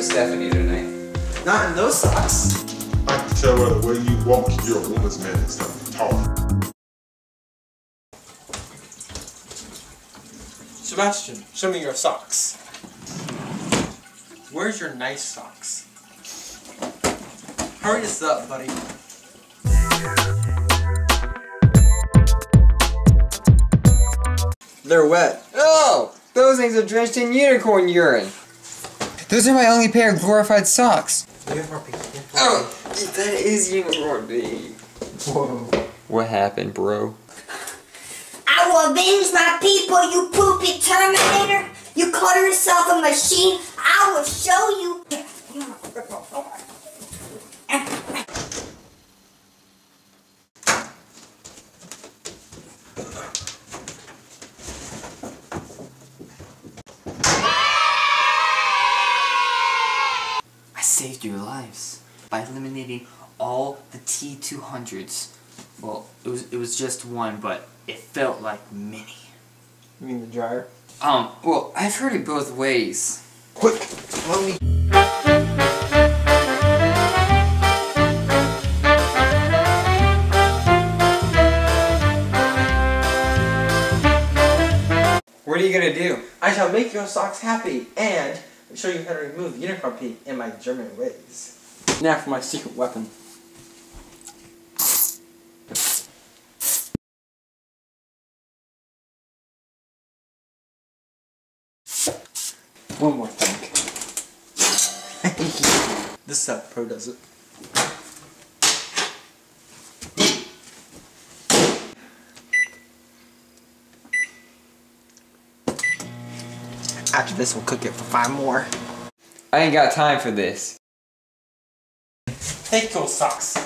with Stephanie tonight. Not in those socks. I can tell by the way you walk, you're a woman's man instead of tall. Sebastian, show me your socks. Where's your nice socks? Hurry this up, buddy. They're wet. Oh! Those things are drenched in unicorn urine. Those are my only pair of glorified socks. Oh! That is unicorn pee. Whoa. What happened, bro? I will avenge my people, you poopy Terminator! You call yourself a machine? I will show you! I saved your lives by eliminating all the T200s. Well, it was just one, but it felt like many. You mean the dryer? Well, I've heard it both ways. Quick, let me... What are you gonna do? I shall make your socks happy and show you how to remove unicorn pee in my German ways. Now for my secret weapon. One more thing. This stuff pro does it. After this, we'll cook it for 5 more. I ain't got time for this. Take those socks.